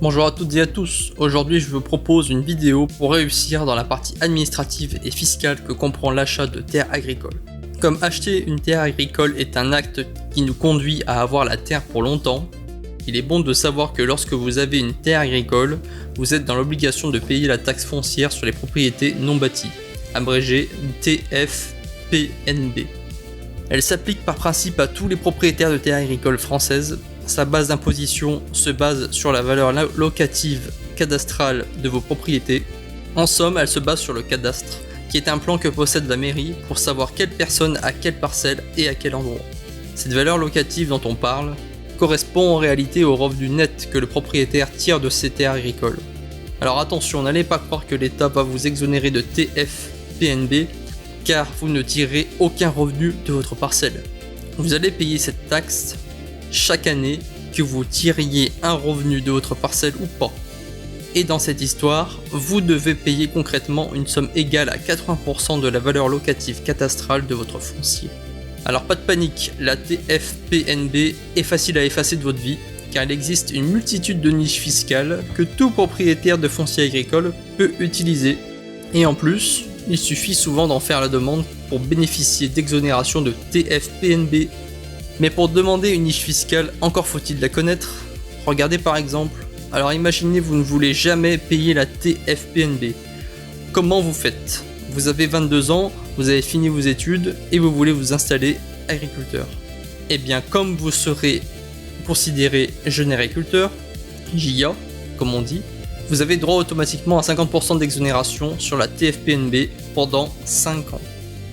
Bonjour à toutes et à tous, aujourd'hui je vous propose une vidéo pour réussir dans la partie administrative et fiscale que comprend l'achat de terres agricoles. Comme acheter une terre agricole est un acte qui nous conduit à avoir la terre pour longtemps, il est bon de savoir que lorsque vous avez une terre agricole, vous êtes dans l'obligation de payer la taxe foncière sur les propriétés non bâties, abrégée TFPNB. Elle s'applique par principe à tous les propriétaires de terres agricoles françaises. Sa base d'imposition se base sur la valeur locative cadastrale de vos propriétés. En somme, elle se base sur le cadastre, qui est un plan que possède la mairie pour savoir quelle personne a quelle parcelle et à quel endroit. Cette valeur locative dont on parle correspond en réalité au revenu net que le propriétaire tire de ses terres agricoles. Alors attention, n'allez pas croire que l'État va vous exonérer de TFPNB, car vous ne tirez aucun revenu de votre parcelle. Vous allez payer cette taxe chaque année, que vous tiriez un revenu de votre parcelle ou pas. Et dans cette histoire, vous devez payer concrètement une somme égale à 80% de la valeur locative cadastrale de votre foncier. Alors pas de panique, la TFPNB est facile à effacer de votre vie, car il existe une multitude de niches fiscales que tout propriétaire de foncier agricole peut utiliser. Et en plus, il suffit souvent d'en faire la demande pour bénéficier d'exonération de TFPNB. Mais pour demander une niche fiscale, encore faut-il la connaître. Regardez par exemple, alors imaginez vous ne voulez jamais payer la TFPNB. Comment vous faites? Vous avez 22 ans, vous avez fini vos études et vous voulez vous installer agriculteur. Eh bien comme vous serez considéré jeune agriculteur, JA comme on dit, vous avez droit automatiquement à 50% d'exonération sur la TFPNB pendant 5 ans.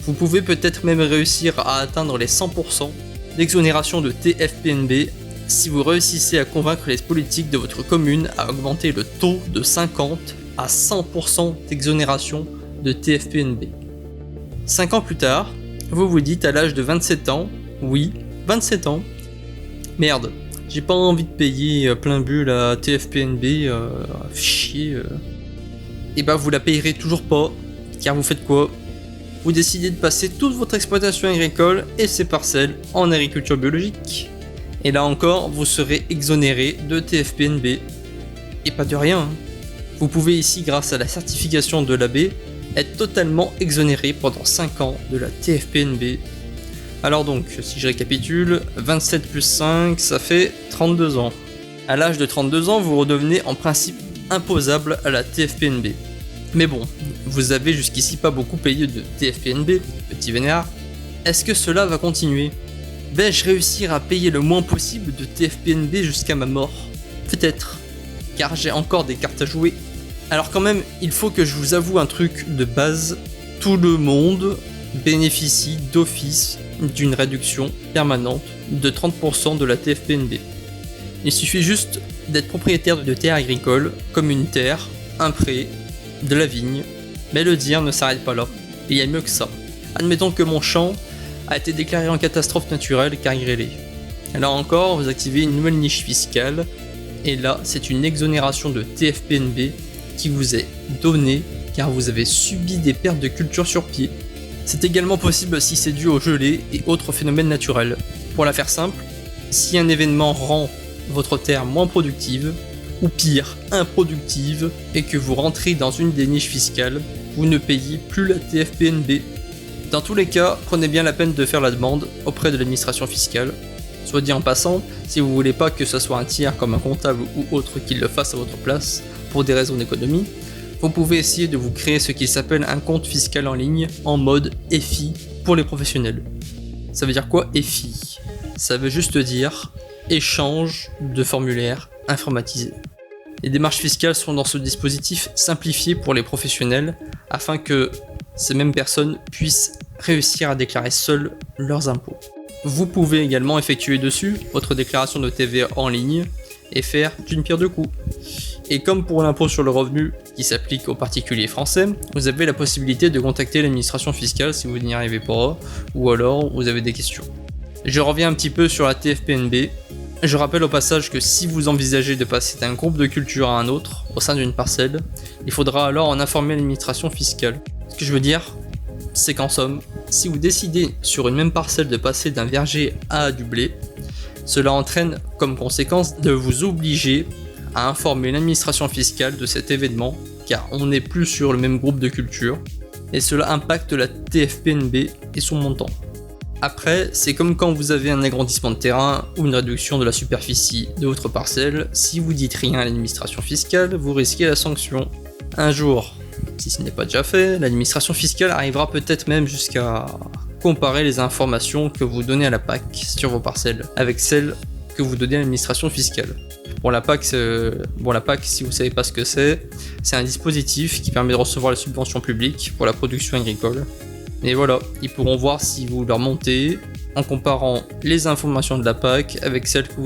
Vous pouvez peut-être même réussir à atteindre les 100% d'exonération de TFPNB si vous réussissez à convaincre les politiques de votre commune à augmenter le taux de 50 à 100% d'exonération de TFPNB. 5 ans plus tard, vous vous dites à l'âge de 27 ans, oui, 27 ans, merde, j'ai pas envie de payer plein but la TFPNB, chier. Et bah vous la payerez toujours pas, car vous faites quoi? Vous décidez de passer toute votre exploitation agricole et ses parcelles en agriculture biologique. Et là encore, vous serez exonéré de TFPNB. Et pas de rien. Vous pouvez ici, grâce à la certification de l'AB, être totalement exonéré pendant 5 ans de la TFPNB. Alors donc, si je récapitule, 27 plus 5, ça fait 32 ans. À l'âge de 32 ans, vous redevenez en principe imposable à la TFPNB. Mais bon, vous avez jusqu'ici pas beaucoup payé de TFPNB, petit vénère. Est-ce que cela va continuer? Vais-je réussir à payer le moins possible de TFPNB jusqu'à ma mort? Peut-être, car j'ai encore des cartes à jouer. Alors quand même, il faut que je vous avoue un truc de base. Tout le monde bénéficie d'office d'une réduction permanente de 30% de la TFPNB. Il suffit juste d'être propriétaire de terres agricoles, comme une terre, un pré, de la vigne, mais le dire ne s'arrête pas là, il y a mieux que ça. Admettons que mon champ a été déclaré en catastrophe naturelle car il grêlait. Là encore, vous activez une nouvelle niche fiscale, et là c'est une exonération de TFPNB qui vous est donnée car vous avez subi des pertes de culture sur pied. C'est également possible si c'est dû aux gelées et autres phénomènes naturels. Pour la faire simple, si un événement rend votre terre moins productive, ou pire, improductive, et que vous rentrez dans une des niches fiscales, vous ne payez plus la TFPNB. Dans tous les cas, prenez bien la peine de faire la demande auprès de l'administration fiscale. Soit dit en passant, si vous voulez pas que ce soit un tiers comme un comptable ou autre qui le fasse à votre place, pour des raisons d'économie, vous pouvez essayer de vous créer ce qui s'appelle un compte fiscal en ligne en mode EFI pour les professionnels. Ça veut dire quoi EFI? Ça veut juste dire échange de formulaires informatisés. Les démarches fiscales sont dans ce dispositif simplifié pour les professionnels afin que ces mêmes personnes puissent réussir à déclarer seules leurs impôts. Vous pouvez également effectuer dessus votre déclaration de TVA en ligne et faire d'une pierre deux coups. Et comme pour l'impôt sur le revenu qui s'applique aux particuliers français, vous avez la possibilité de contacter l'administration fiscale si vous n'y arrivez pas ou alors vous avez des questions. Je reviens un petit peu sur la TFPNB. Je rappelle au passage que si vous envisagez de passer d'un groupe de culture à un autre au sein d'une parcelle, il faudra alors en informer l'administration fiscale. Ce que je veux dire, c'est qu'en somme, si vous décidez sur une même parcelle de passer d'un verger à du blé, cela entraîne comme conséquence de vous obliger à informer l'administration fiscale de cet événement, car on n'est plus sur le même groupe de culture, et cela impacte la TFPNB et son montant. Après, c'est comme quand vous avez un agrandissement de terrain ou une réduction de la superficie de votre parcelle, si vous dites rien à l'administration fiscale, vous risquez la sanction. Un jour, si ce n'est pas déjà fait, l'administration fiscale arrivera peut-être même jusqu'à comparer les informations que vous donnez à la PAC sur vos parcelles avec celles que vous donnez à l'administration fiscale. Bon, la PAC, si vous ne savez pas ce que c'est un dispositif qui permet de recevoir les subventions publiques pour la production agricole. Et voilà, ils pourront voir si vous leur montez en comparant les informations de la PAC avec celles que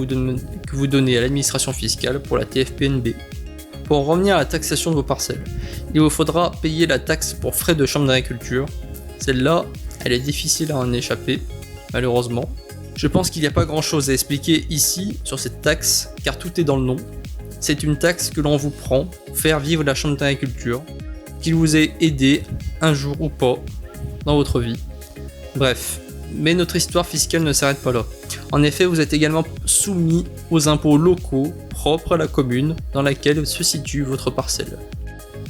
vous donnez à l'administration fiscale pour la TFPNB. Pour en revenir à la taxation de vos parcelles, il vous faudra payer la taxe pour frais de chambre d'agriculture. Celle-là, elle est difficile à en échapper, malheureusement. Je pense qu'il n'y a pas grand chose à expliquer ici sur cette taxe, car tout est dans le nom. C'est une taxe que l'on vous prend pour faire vivre la chambre d'agriculture, qu'il vous ait aidé un jour ou pas dans votre vie. Bref, mais notre histoire fiscale ne s'arrête pas là. En effet, vous êtes également soumis aux impôts locaux propres à la commune dans laquelle se situe votre parcelle.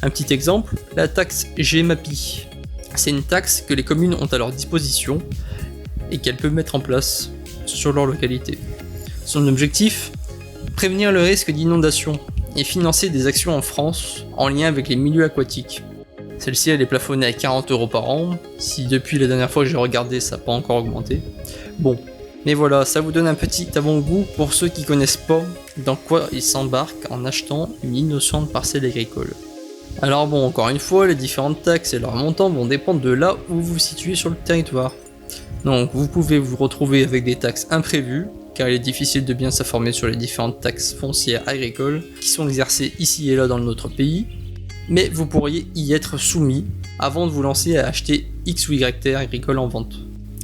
Un petit exemple, la taxe GEMAPI. C'est une taxe que les communes ont à leur disposition et qu'elles peuvent mettre en place sur leur localité. Son objectif, prévenir le risque d'inondation et financer des actions en France en lien avec les milieux aquatiques. Celle-ci, elle est plafonnée à 40 € par an, si depuis la dernière fois que j'ai regardé ça n'a pas encore augmenté. Bon, mais voilà, ça vous donne un petit avant-goût pour ceux qui connaissent pas dans quoi ils s'embarquent en achetant une innocente parcelle agricole. Alors bon, encore une fois, les différentes taxes et leurs montants vont dépendre de là où vous vous situez sur le territoire. Donc vous pouvez vous retrouver avec des taxes imprévues, car il est difficile de bien s'informer sur les différentes taxes foncières agricoles qui sont exercées ici et là dans notre pays, mais vous pourriez y être soumis avant de vous lancer à acheter X ou Y terre agricole en vente.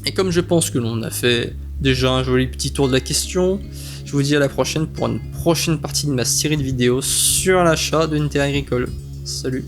Et comme je pense que l'on a fait déjà un joli petit tour de la question, je vous dis à la prochaine pour une prochaine partie de ma série de vidéos sur l'achat d'une terre agricole. Salut!